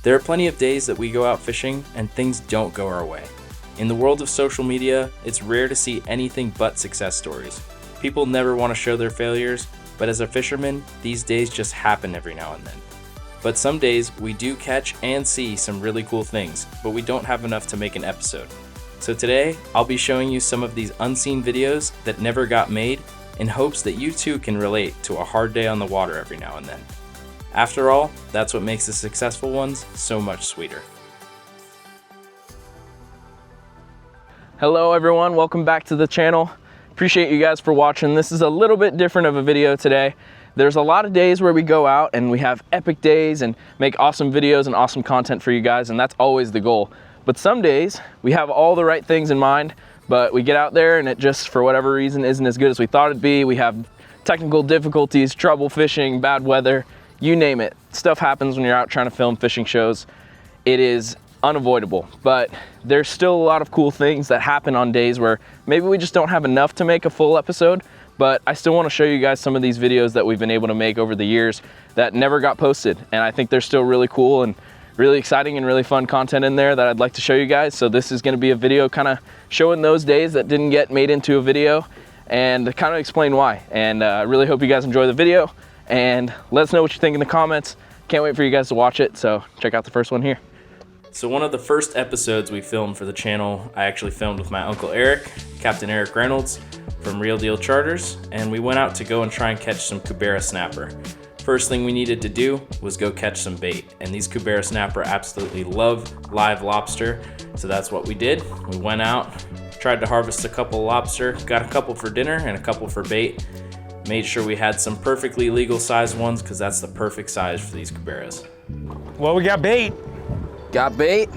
There are plenty of days that we go out fishing and things don't go our way. In the world of social media, it's rare to see anything but success stories. People never want to show their failures, but as a fisherman, these days just happen every now and then. But some days we do catch and see some really cool things, but we don't have enough to make an episode. So today, I'll be showing you some of these unseen videos that never got made in hopes that you too can relate to a hard day on the water every now and then. After all, that's what makes the successful ones so much sweeter. Hello everyone, welcome back to the channel. Appreciate you guys for watching. This is a little bit different of a video today. There's a lot of days where we go out and we have epic days and make awesome videos and awesome content for you guys, and that's always the goal. But some days we have all the right things in mind, but we get out there and it just, for whatever reason, isn't as good as we thought it'd be. We have technical difficulties, trouble fishing, bad weather, you name it. Stuff happens when you're out trying to film fishing shows. It is unavoidable, but there's still a lot of cool things that happen on days where maybe we just don't have enough to make a full episode, but I still want to show you guys some of these videos that we've been able to make over the years that never got posted, and I think they're still really cool and really exciting and really fun content in there that I'd like to show you guys. So this is going to be a video kind of showing those days that didn't get made into a video and kind of explain why. And I really hope you guys enjoy the video and let us know what you think in the comments. Can't wait for you guys to watch it, so check out the first one here. So one of the first episodes we filmed for the channel, I actually filmed with my Uncle Eric, Captain Eric Reynolds from Real Deal Charters, and we went out to go and try and catch some Cubera snapper. First thing we needed to do was go catch some bait, and these Cubera snapper absolutely love live lobster, so that's what we did. We went out, tried to harvest a couple lobster, got a couple for dinner and a couple for bait, made sure we had some perfectly legal size ones because that's the perfect size for these Cuberas. Well, we got bait. Got bait.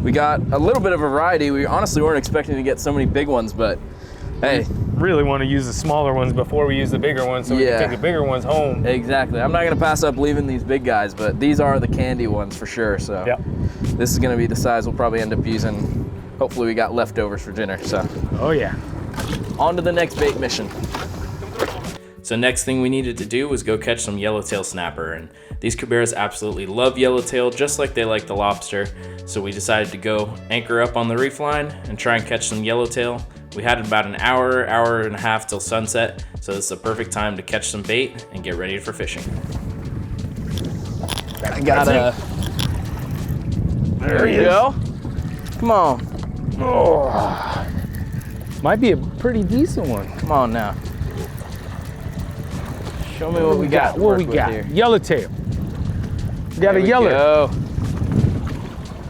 We got a little bit of a variety. We honestly weren't expecting to get so many big ones, but hey. Really want to use the smaller ones before we use the bigger ones so we can take the bigger ones home. Exactly. I'm not going to pass up leaving these big guys, but these are the candy ones for sure. So this is going to be the size we'll probably end up using. Hopefully we got leftovers for dinner. So. Oh yeah. On to the next bait mission. So next thing we needed to do was go catch some yellowtail snapper, and these Cuberas absolutely love yellowtail just like they like the lobster. So we decided to go anchor up on the reef line and try and catch some yellowtail. We had about an hour and a half till sunset, so this is the perfect time to catch some bait and get ready for fishing. I got a... There you go. Come on. Oh, might be a pretty decent one. Come on now. Show me what we got. What we got? Here. Yellowtail. We got a yeller.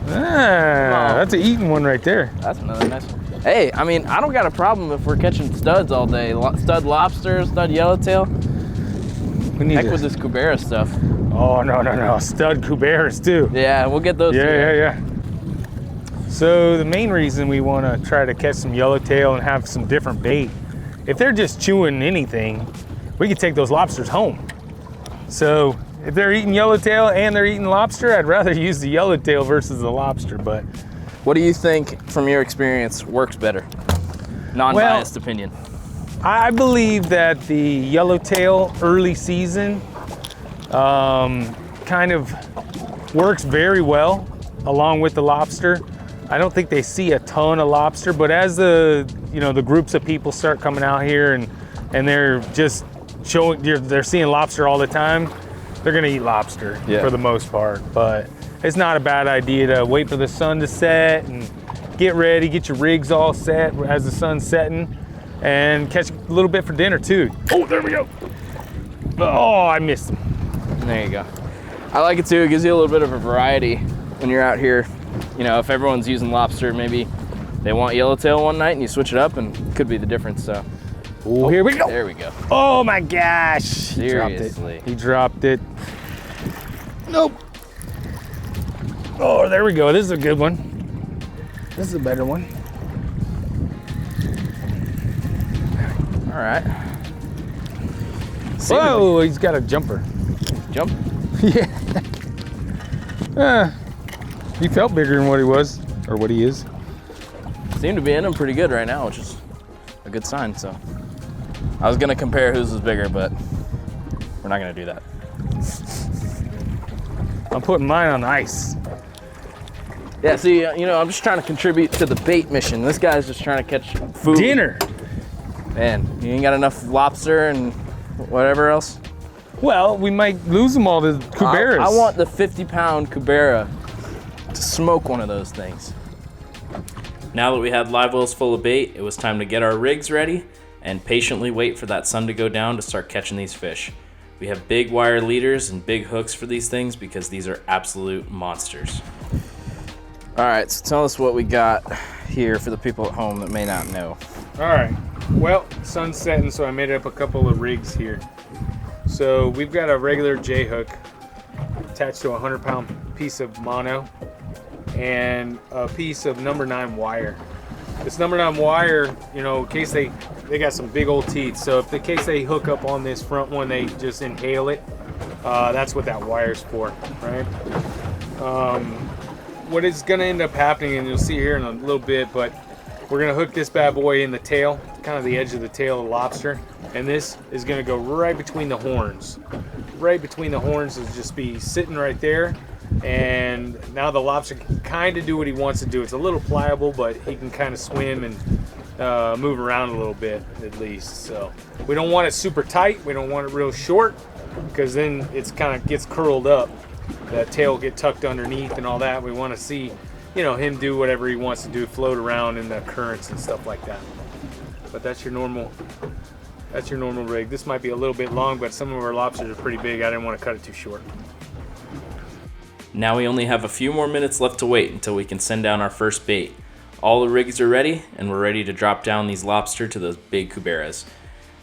Ah, that's an eating one right there. That's another nice one. Hey, I mean, I don't got a problem if we're catching studs all day. Stud lobster, stud yellowtail. Heck with this Cubera stuff. Oh, no. Stud Cuberas too. Yeah, we'll get those too. Yeah. So the main reason we want to try to catch some yellowtail and have some different bait, if they're just chewing anything, we could take those lobsters home. So if they're eating yellowtail and they're eating lobster, I'd rather use the yellowtail versus the lobster, but. What do you think, from your experience, works better? Non-biased opinion. I believe that the yellowtail early season kind of works very well along with the lobster. I don't think they see a ton of lobster, but as the groups of people start coming out here and they're just showing, they're seeing lobster all the time, they're gonna eat lobster for the most part. But it's not a bad idea to wait for the sun to set and get ready, get your rigs all set as the sun's setting, and catch a little bit for dinner too. Oh, there we go. Oh, I missed him. There you go. I like it too. It gives you a little bit of a variety when you're out here. You know, if everyone's using lobster, maybe they want yellowtail one night and you switch it up and it could be the difference. So, oh, here we go. There we go. Oh my gosh. Seriously. He dropped it. Nope. Oh, there we go. This is a good one. This is a better one. All right. Whoa, he's got a jumper. Jump? Yeah. He felt bigger than what he was, or what he is. Seem to be in them pretty good right now, which is a good sign. So I was gonna compare whose was bigger, but we're not gonna do that. I'm putting mine on ice. Yeah, see, you know, I'm just trying to contribute to the bait mission. This guy's just trying to catch food. Dinner. Man, you ain't got enough lobster and whatever else? Well, we might lose them all to Cuberas. I want the 50-pound Cubera to smoke one of those things. Now that we had live wells full of bait, it was time to get our rigs ready and patiently wait for that sun to go down to start catching these fish. We have big wire leaders and big hooks for these things because these are absolute monsters. All right, so tell us what we got here for the people at home that may not know. All right. Well, sun's setting, so I made up a couple of rigs here. So we've got a regular J hook attached to a 100-pound piece of mono and a piece of number 9 wire. This number 9 wire, you know, in case they got some big old teeth, so if in case they hook up on this front one, they just inhale it. That's what that wire's for, right? What is going to end up happening, and you'll see here in a little bit, but we're going to hook this bad boy in the tail, kind of the edge of the tail of the lobster, and this is going to go right between the horns. Right between the horns is just be sitting right there, and now the lobster can kind of do what he wants to do. It's a little pliable, but he can kind of swim and move around a little bit at least. So we don't want it super tight. We don't want it real short, because then it's kind of gets curled up. The tail will get tucked underneath and all that. We want to see, you know, him do whatever he wants to do, float around in the currents and stuff like that. But that's your normal rig. This might be a little bit long, but some of our lobsters are pretty big. I didn't want to cut it too short. Now we only have a few more minutes left to wait until we can send down our first bait. All the rigs are ready, and we're ready to drop down these lobster to those big Cuberas.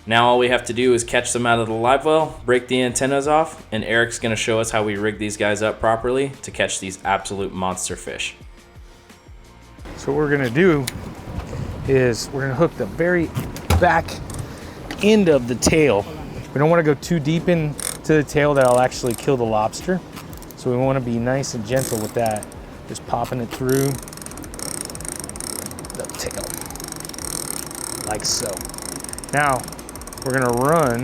Now all we have to do is catch them out of the live well, break the antennas off, and Eric's going to show us how we rig these guys up properly to catch these absolute monster fish. So what we're going to do is we're going to hook the very back end of the tail. We don't want to go too deep into the tail that'll actually kill the lobster. So we want to be nice and gentle with that. Just popping it through the tail, like so. Now, we're gonna run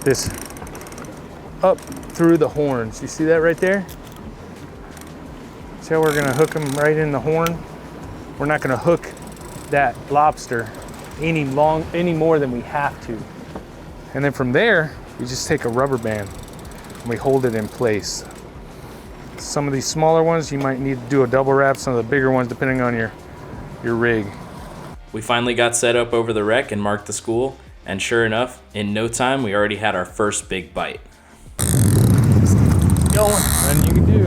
this up through the horns. You see that right there? See how we're gonna hook them right in the horn? We're not gonna hook that lobster any more than we have to. And then from there, we just take a rubber band and we hold it in place. Some of these smaller ones, you might need to do a double wrap. Some of the bigger ones, depending on your rig. We finally got set up over the wreck and marked the school, and sure enough, in no time we already had our first big bite. Going, nothing you can do.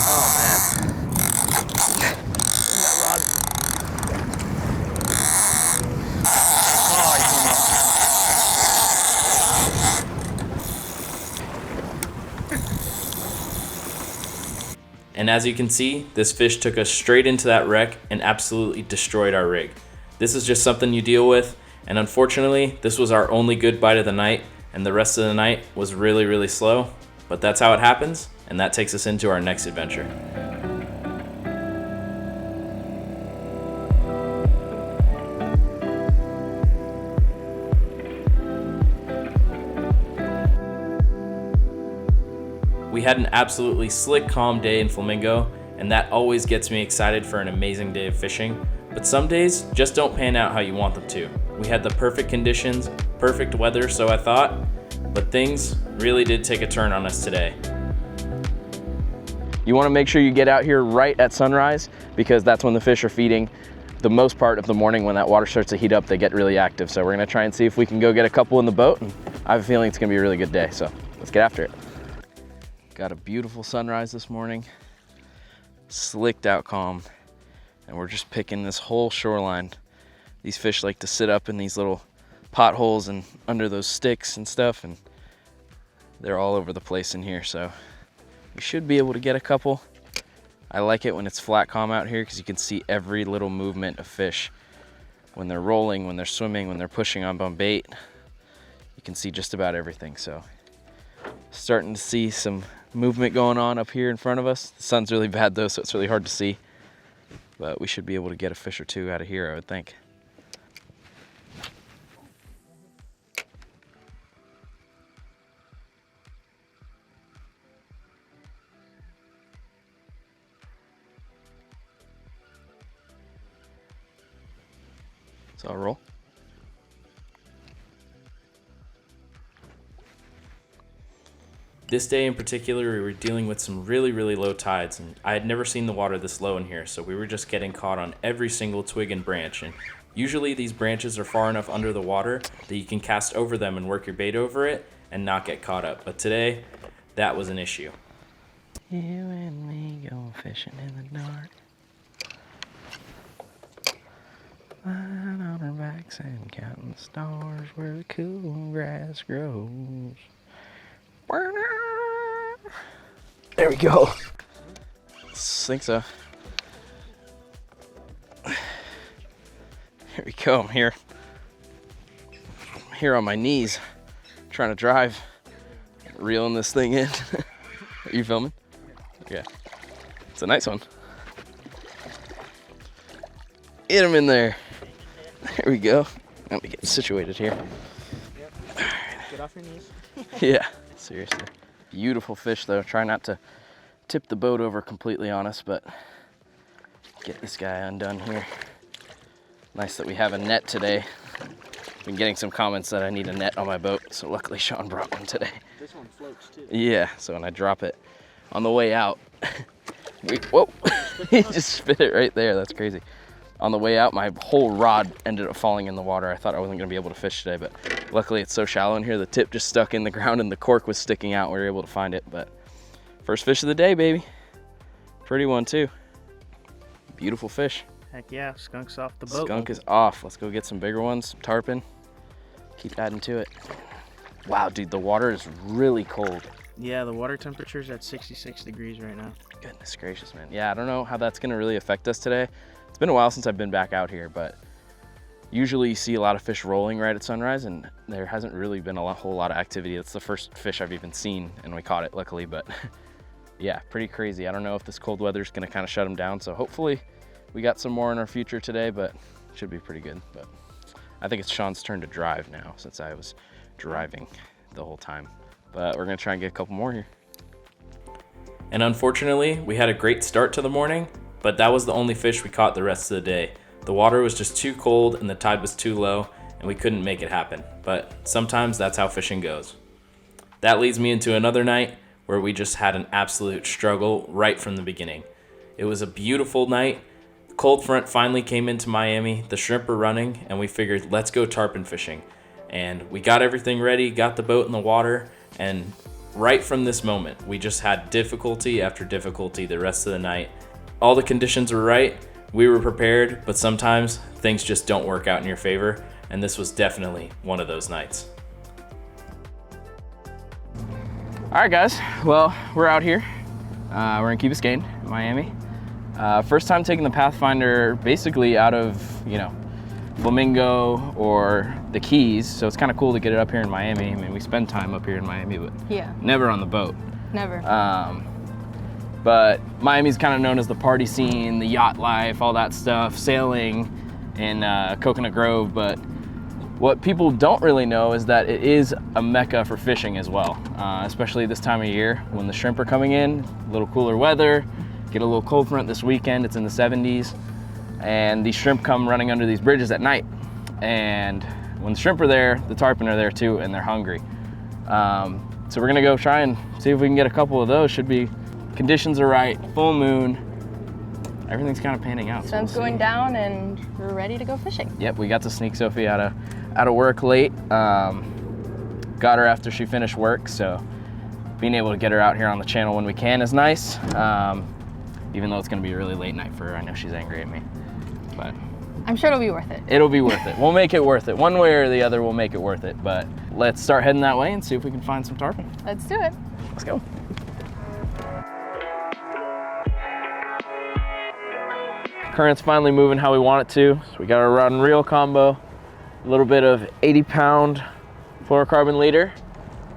Oh man. And as you can see, this fish took us straight into that wreck and absolutely destroyed our rig. This is just something you deal with, and unfortunately, this was our only good bite of the night, and the rest of the night was really, really slow. But that's how it happens, and that takes us into our next adventure. We had an absolutely slick, calm day in Flamingo, and that always gets me excited for an amazing day of fishing. But some days just don't pan out how you want them to. We had the perfect conditions, perfect weather, so I thought, but things really did take a turn on us today. You want to make sure you get out here right at sunrise, because that's when the fish are feeding. The most part of the morning, when that water starts to heat up, they get really active. So we're going to try and see if we can go get a couple in the boat, and I have a feeling it's going to be a really good day. So let's get after it. Got a beautiful sunrise this morning, slicked out calm, and we're just picking this whole shoreline. These fish like to sit up in these little potholes and under those sticks and stuff, and they're all over the place in here, so we should be able to get a couple. I like it when it's flat calm out here because you can see every little movement of fish. When they're rolling, when they're swimming, when they're pushing on bait, you can see just about everything. So starting to see some movement going on up here in front of us. The sun's really bad though, so it's really hard to see, but we should be able to get a fish or two out of here, I would think. So I'll roll. This day in particular, we were dealing with some really, really low tides, and I had never seen the water this low in here, so we were just getting caught on every single twig and branch. And usually these branches are far enough under the water that you can cast over them and work your bait over it and not get caught up. But today, that was an issue. You and me go fishing in the dark. Lying on our backs and counting the stars where the cool grass grows. There we go. I think so. Here we go. I'm here on my knees, trying to drive, reeling this thing in. Are you filming? Yeah. It's a nice one. Get him in there. There we go. Let me get situated here. Yep. Get off your knees. Yeah, seriously. Beautiful fish though. Try not to tip the boat over completely on us, but get this guy undone here. Nice that we have a net today. Been getting some comments that I need a net on my boat, so luckily Sean brought one today. This one floats too. Yeah, so when I drop it on the way out, whoa, he just spit it right there. That's crazy. On the way out, my whole rod ended up falling in the water. I thought I wasn't gonna be able to fish today, but luckily it's so shallow in here, the tip just stuck in the ground and the cork was sticking out. We were able to find it, but first fish of the day, baby. Pretty one too. Beautiful fish. Heck yeah, skunk's off the boat. Skunk is off. Let's go get some bigger ones, some tarpon. Keep adding to it. Wow, dude, the water is really cold. Yeah, the water temperature's at 66 degrees right now. Goodness gracious, man. Yeah, I don't know how that's gonna really affect us today. It's been a while since I've been back out here, but usually you see a lot of fish rolling right at sunrise, and there hasn't really been a whole lot of activity. It's the first fish I've even seen, and we caught it luckily, but yeah, pretty crazy. I don't know if this cold weather's gonna kind of shut them down, so hopefully we got some more in our future today, but should be pretty good. But I think it's Sean's turn to drive now, since I was driving the whole time. But we're gonna try and get a couple more here. And unfortunately, we had a great start to the morning, but that was the only fish we caught the rest of the day. The water was just too cold and the tide was too low, and we couldn't make it happen. But sometimes that's how fishing goes. That leads me into another night where we just had an absolute struggle right from the beginning. It was a beautiful night. The cold front finally came into Miami, the shrimp were running, and we figured, let's go tarpon fishing. And we got everything ready, got the boat in the water, and right from this moment, we just had difficulty after difficulty the rest of the night. All the conditions were right, we were prepared, but sometimes things just don't work out in your favor, and this was definitely one of those nights. All right, guys. Well, we're out here. We're in Key Biscayne, Miami. First time taking the Pathfinder basically out of, Flamingo or the Keys, so it's kind of cool to get it up here in Miami. I mean, we spend time up here in Miami, but yeah, never on the boat. Never. But Miami's kind of known as the party scene, the yacht life, all that stuff, sailing in Coconut Grove. But what people don't really know is that it is a mecca for fishing as well, especially this time of year when the shrimp are coming in, a little cooler weather, get a little cold front this weekend, it's in the 70s, and these shrimp come running under these bridges at night. And when the shrimp are there, the tarpon are there too, and they're hungry. So we're gonna go try and see if we can get a couple of those. Should be, conditions are right, full moon, everything's kind of panning out. Sun's going down and we're ready to go fishing. Yep, we got to sneak Sophia out of work late. Got her after she finished work, so being able to get her out here on the channel when we can is nice. Even though it's gonna be a really late night for her. I know she's angry at me, but I'm sure it'll be worth it. It'll be worth it. We'll make it worth it. One way or the other, we'll make it worth it. But let's start heading that way and see if we can find some tarpon. Let's do it. Let's go. Current's finally moving how we want it to. So we got our rod and reel combo, a little bit of 80-pound fluorocarbon leader,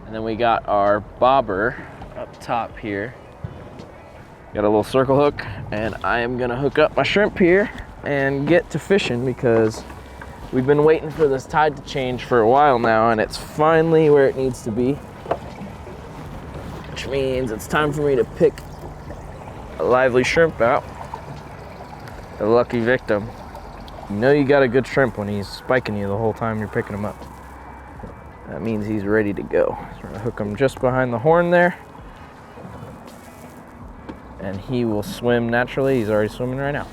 and then we got our bobber up top here. Got a little circle hook, and I am gonna hook up my shrimp here and get to fishing because we've been waiting for this tide to change for a while now, and it's finally where it needs to be, which means it's time for me to pick a lively shrimp out, a lucky victim. You know you got a good shrimp when he's spiking you the whole time you're picking him up. That means he's ready to go. So we're gonna hook him just behind the horn there. And he will swim naturally. He's already swimming right now.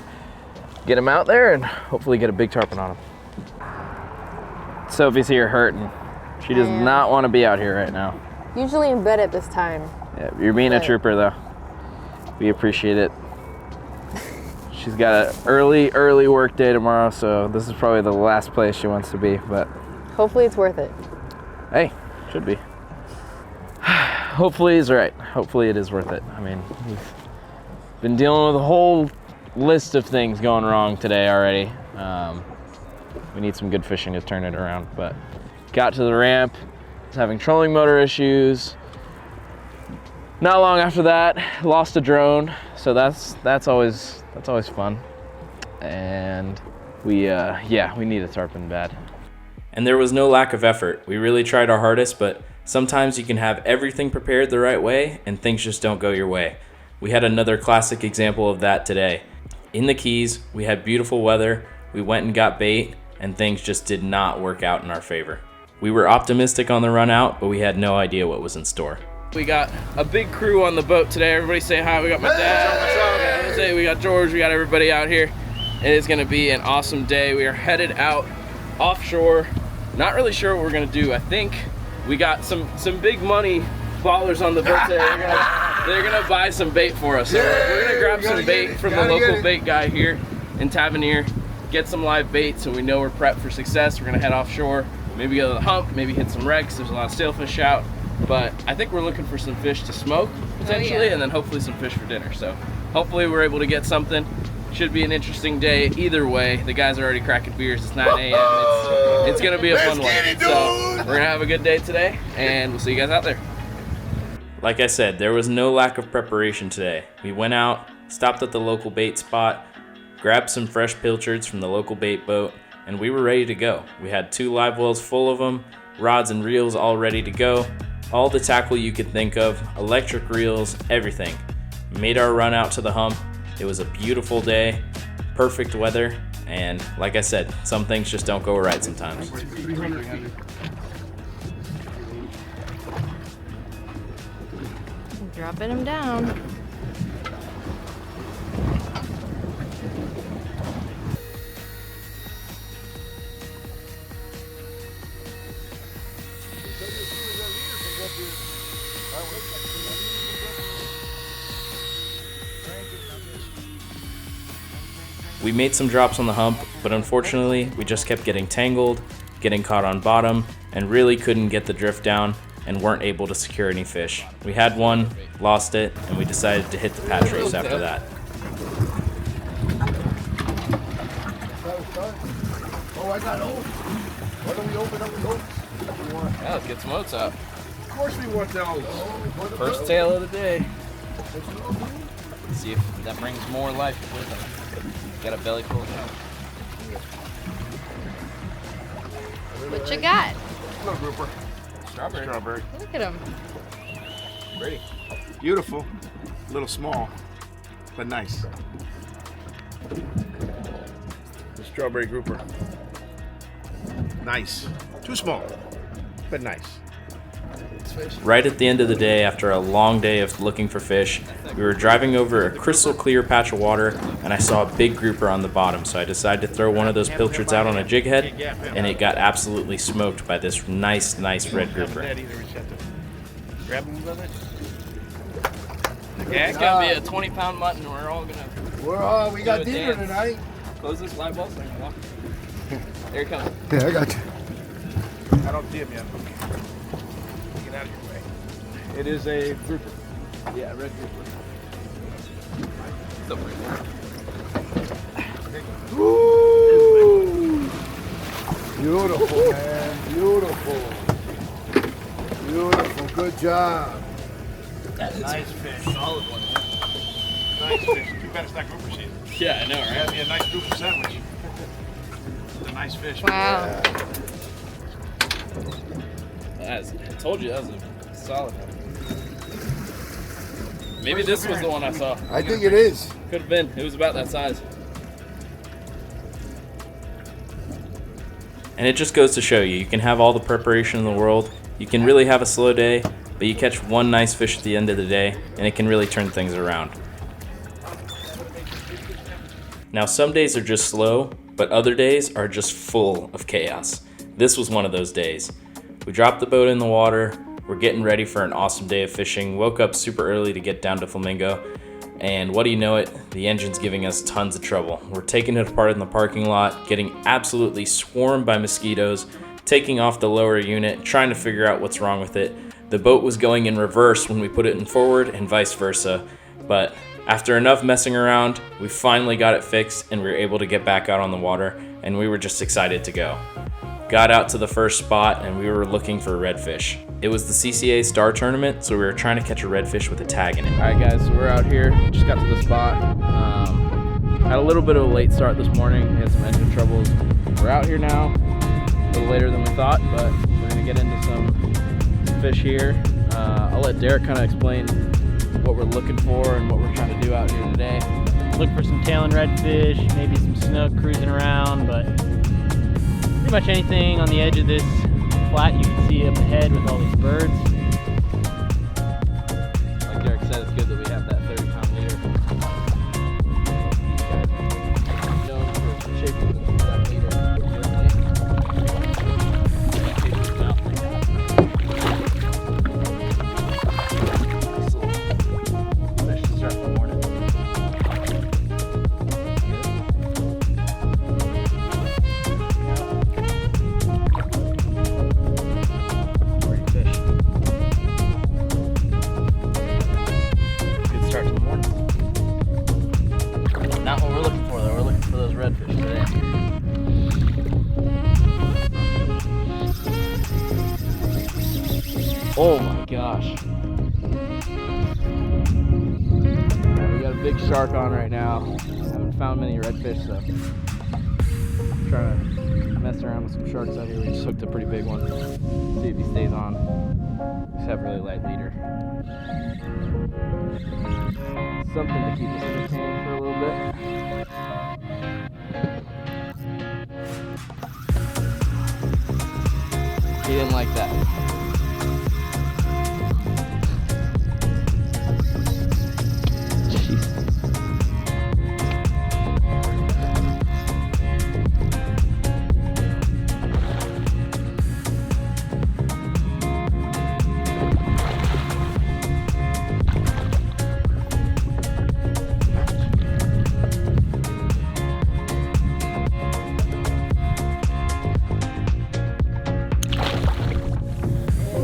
Get him out there and hopefully get a big tarpon on him. Sophie's here hurting. She does not want to be out here right now. Usually in bed at this time. Yeah, you're being a trooper though. We appreciate it. She's got an early work day tomorrow, so this is probably the last place she wants to be, but Hopefully it's worth it. hey, should be. Hopefully he's right. Hopefully it is worth it. I mean, we've been dealing with a whole list of things going wrong today already. We need some good fishing to turn it around, but got to the ramp, was having trolling motor issues. Not long after that, lost a drone, so that's always fun. And we need a tarpon bad. And there was no lack of effort. We really tried our hardest, but sometimes you can have everything prepared the right way and things just don't go your way. We had another classic example of that today. In the Keys, we had beautiful weather, we went and got bait, and things just did not work out in our favor. We were optimistic on the run out, but we had no idea what was in store. We got a big crew on the boat today. Everybody say hi. We got my dad, we got George, we got everybody out here. It is gonna be an awesome day. We are headed out offshore. Not really sure what we're gonna do. I think we got some big money ballers on the boat today. They're gonna buy some bait for us. So we're gonna grab some bait from the local bait guy here in Tavernier, get some live bait so we know we're prepped for success. We're gonna head offshore, maybe go to the hump, maybe hit some wrecks. There's a lot of sailfish out. But I think we're looking for some fish to smoke, potentially, and then hopefully some fish for dinner. So hopefully we're able to get something. Should be an interesting day either way. The guys are already cracking beers. It's 9 a.m. It's going to be a fun one. So we're going to have a good day today, and we'll see you guys out there. Like I said, there was no lack of preparation today. We went out, stopped at the local bait spot, grabbed some fresh pilchards from the local bait boat, and we were ready to go. We had 2 live wells full of them, rods and reels all ready to go. All the tackle you could think of, electric reels, everything. Made our run out to the hump. It was a beautiful day, perfect weather, and like I said, some things just don't go right sometimes. Dropping him down. We made some drops on the hump, but unfortunately, we just kept getting tangled, getting caught on bottom, and really couldn't get the drift down and weren't able to secure any fish. We had one, lost it, and we decided to hit the patch roast after that. Oh, I got oats. Why don't we open up the oats? Yeah, let's get some oats out. Of course we want those. First tail of the day. See if that brings more life with them. Got a belly full of them. What you got? Hello, grouper. Strawberry. Strawberry. Look at him. Pretty. Beautiful. A little small, but nice. The strawberry grouper. Nice. Too small, but nice. Right at the end of the day, after a long day of looking for fish, we were driving over a crystal clear patch of water, and I saw a big grouper on the bottom, so I decided to throw one of those pilchards out on a jig head, and it got absolutely smoked by this nice red grouper. Grab him with it. Yeah, it's gonna be a 20-pound mutton. We're all gonna. We got Do a dinner dance. tonight. Close this live well so I can walk. There it comes. Yeah, I got you. I don't see him yet. Get out of your way. It is a grouper. Yeah, red grouper. It's over here. Woo! Beautiful, man. Beautiful. Beautiful. Good job. That is Nice fish. solid one. Nice fish. Too bad it's not grouper season. Yeah, I know, right? That'd be a nice grouper sandwich. It's a nice fish. Wow. I told you that was a solid one. Maybe this was the one I saw. I think it is. Could have been. It was about that size. And it just goes to show you, you can have all the preparation in the world, you can really have a slow day, but you catch one nice fish at the end of the day, and it can really turn things around. Now some days are just slow, but other days are just full of chaos. This was one of those days. We dropped the boat in the water, we're getting ready for an awesome day of fishing, woke up super early to get down to Flamingo, and what do you know it, the engine's giving us tons of trouble. We're taking it apart in the parking lot, getting absolutely swarmed by mosquitoes, taking off the lower unit, trying to figure out what's wrong with it. The boat was going in reverse when we put it in forward and vice versa, but after enough messing around, we finally got it fixed and we were able to get back out on the water, and we were just excited to go. Got out to the first spot and we were looking for redfish. It was the CCA Star Tournament, so we were trying to catch a redfish with a tag in it. All right guys, so we're out here, just got to the spot. Had a little bit of a late start this morning, we had some engine troubles. We're out here now, a little later than we thought, but we're gonna get into some fish here. I'll let Derek kind of explain what we're looking for and what we're trying to do out here today. Look for some tail and redfish, maybe some snook cruising around, but pretty much anything on the edge of this flat you can see up ahead with all these birds. Like Derek said, it's good that we have that 30-pound leader. These guys are known for shaping that leader perfectly. Shape his mouth like that. Nice little fish to start the morning. Pretty fish. Good start to the morning. Not what we're looking for though, we're looking for those redfish today. Oh my gosh. Alright, we got a big shark on right now. Haven't found many redfish, so I'm trying to mess around with some sharks out here. We just hooked a pretty big one. See if he stays on. Just have a really light leader. Something to keep us entertained for a little bit. He didn't like that. Jeez.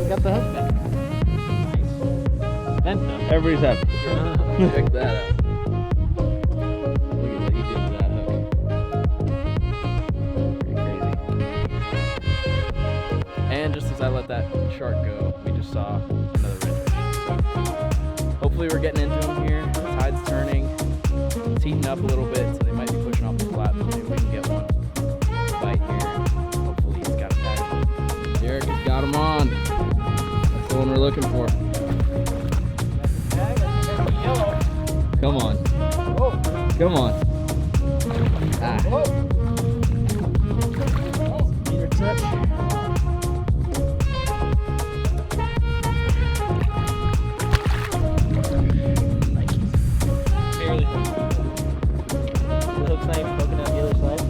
Got the hook back. Nice. Bent though. Everybody's happy. Check that out. Look at what he did to that hook. Pretty crazy. And just as I let that shark go, we just saw another redfish. So hopefully we're getting into him here. The tide's turning. It's heating up a little bit, so they might be pushing off the flat, but maybe we can get one bite here. Hopefully he's got a tag. Derek has got him on. That's the one we're looking for. Come on. Come on. Ah. Leader touch. Barely. The hook's not even poking out the other side.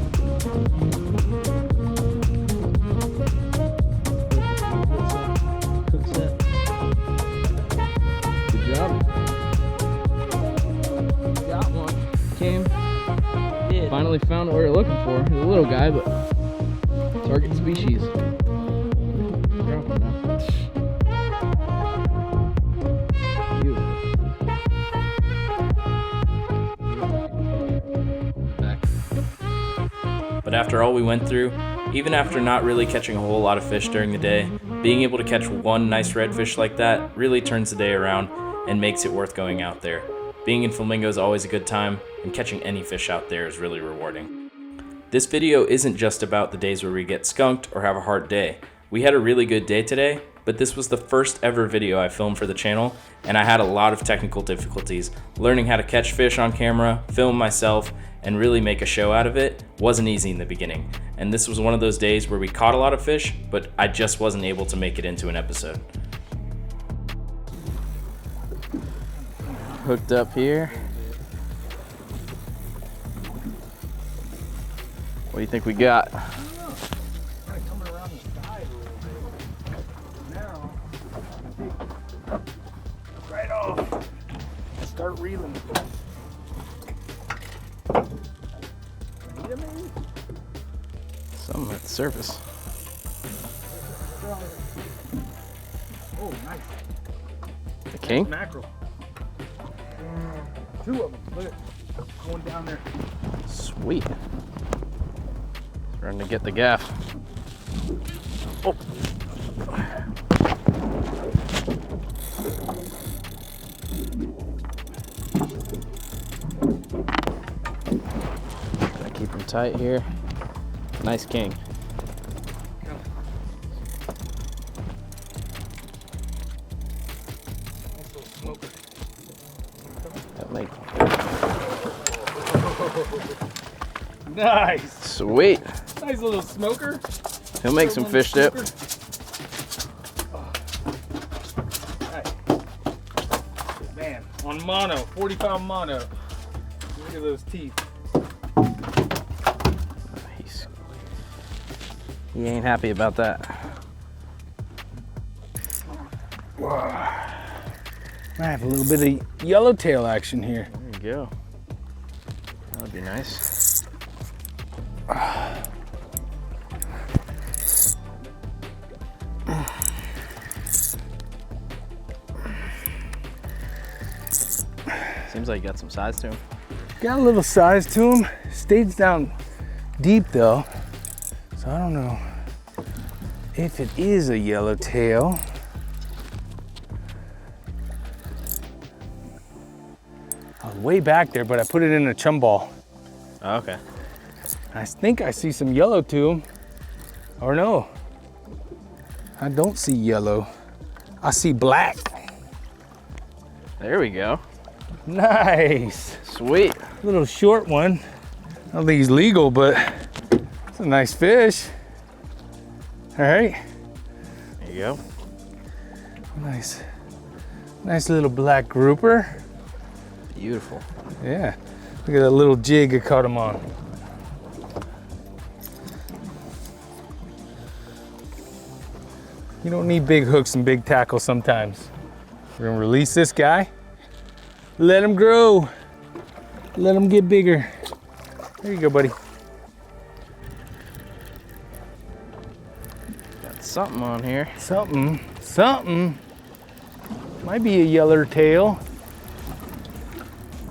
Hook set. Good job. Got one. Came. Did. Finally found what we were looking for. He's a little guy, but target species. Drop him now. But after all we went through, even after not really catching a whole lot of fish during the day, being able to catch one nice redfish like that really turns the day around and makes it worth going out there. Being in Flamingo is always a good time, and catching any fish out there is really rewarding. This video isn't just about the days where we get skunked or have a hard day. We had a really good day today, but but this was the first ever video I filmed for the channel, and I had a lot of technical difficulties. Learning how to catch fish on camera, film myself, and really make a show out of it wasn't easy in the beginning. And this was one of those days where we caught a lot of fish, but I just wasn't able to make it into an episode. Hooked up here. What do you think we got? Kind of coming around the side a little bit. Now, right off. Start reeling. Something at the surface. Oh, nice. The king? Mackerel. Two of them. Look at it. Going down there. Sweet. Starting to get the gaff. Oh. Gotta keep them tight here. Nice king. That make Nice. sweet. Nice little smoker. He'll make some fish dip. Man, on mono, 40-pound mono. Look at those teeth. He ain't happy about that. I have a little bit of yellowtail action here. There you go. That would be nice. Seems like you got some size to him. Got a little size to him. Stays down deep though. So I don't know if it is a yellowtail. I was way back there, but I put it in a chum ball. Oh, okay. I think I see some yellow to him. Or no, I don't see yellow. I see black. There we go. Nice. Sweet. Little short one. I don't think he's legal, but it's a nice fish. All right. There you go. Nice. Nice little black grouper. Beautiful. Yeah. Look at that little jig I caught him on. You don't need big hooks and big tackle sometimes. We're gonna release this guy. Let him grow. Let him get bigger. There you go, buddy. Got something on here. Something. Might be a yellowtail.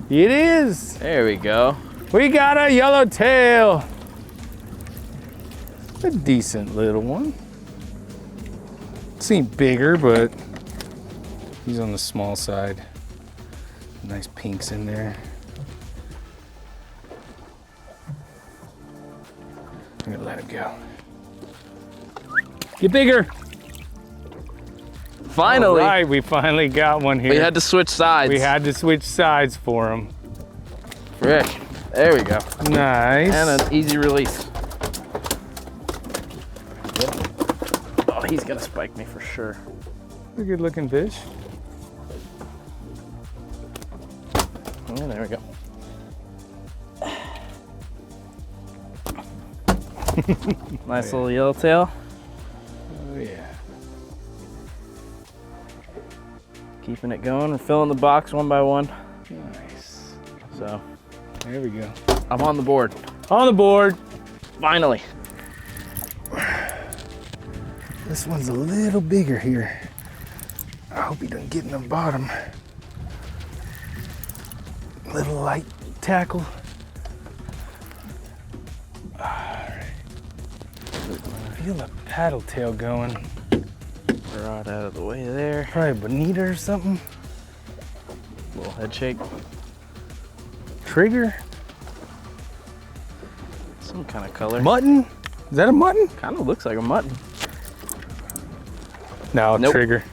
It is. There we go. We got a yellowtail. A decent little one. Seemed bigger, but he's on the small side. Nice pinks in there. I'm gonna let it go. Get bigger. Finally. All right, we finally got one here. We had to switch sides. We had to switch sides for him. Frick. There we go. Nice. And an easy release. Oh, he's gonna spike me for sure. A good looking fish. Oh, there we go. Nice little yellowtail. Oh yeah. Keeping it going. We're filling the box one by one. Nice. So, There we go. I'm on the board. On the board. Finally. This one's a little bigger here. I hope he doesn't get in the bottom. Little light tackle. All right. Feel a paddle tail going. Rod out of the way there. Probably bonita or something. Little head shake. Trigger. Some kind of color. Mutton. Is that a mutton? Kind of looks like a mutton. No, Nope. trigger.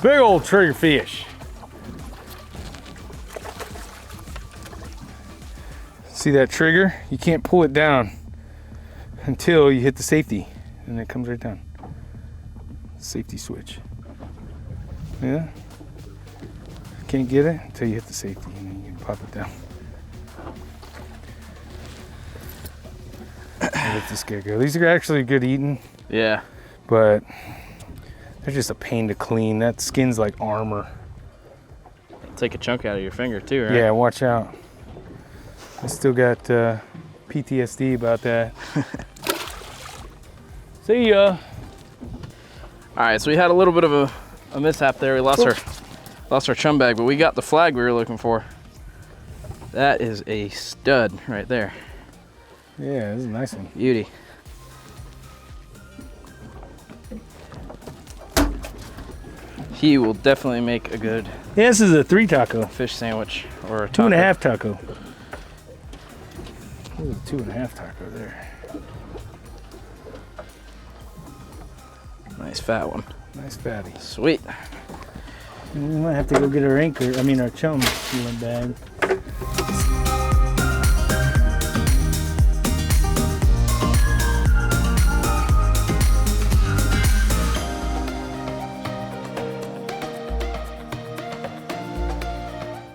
Big old trigger fish. See that trigger? You can't pull it down until you hit the safety, and it comes right down. Safety switch. Yeah. Can't get it until you hit the safety, and then you can pop it down. Let this guy go. These are actually good eating, Yeah. but they're just a pain to clean. That skin's like armor. Take a chunk out of your finger too, right? Yeah, watch out. I still got PTSD about that. See ya. All right, so we had a little bit of a mishap there. We lost our chum bag, but we got the flag we were looking for. That is a stud right there. Yeah, this is a nice one. Beauty. He will definitely make a good Yeah, this is a 3 taco. fish sandwich or a 2.5 taco. There's a 2.5 taco there. Nice fat one. Nice fatty. Sweet. We might have to go get our anchor, our chum sealing bag.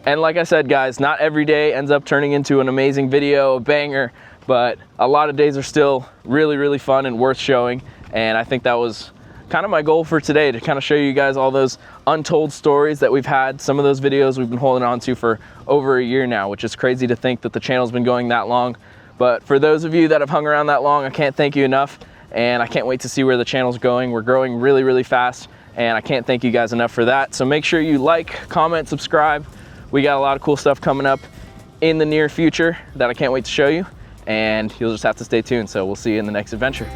And like I said, guys, not every day ends up turning into an amazing video, a banger, but a lot of days are still really, really fun and worth showing. And I think that was kind of my goal for today, to kind of show you guys all those untold stories that we've had. Some of those videos we've been holding on to for over a year now, which is crazy to think that the channel's been going that long. But for those of you that have hung around that long, I can't thank you enough. And I can't wait to see where the channel's going. We're growing really, really fast, and I can't thank you guys enough for that. So make sure you like, comment, subscribe. We got a lot of cool stuff coming up in the near future that I can't wait to show you, and you'll just have to stay tuned. So we'll see you in the next adventure.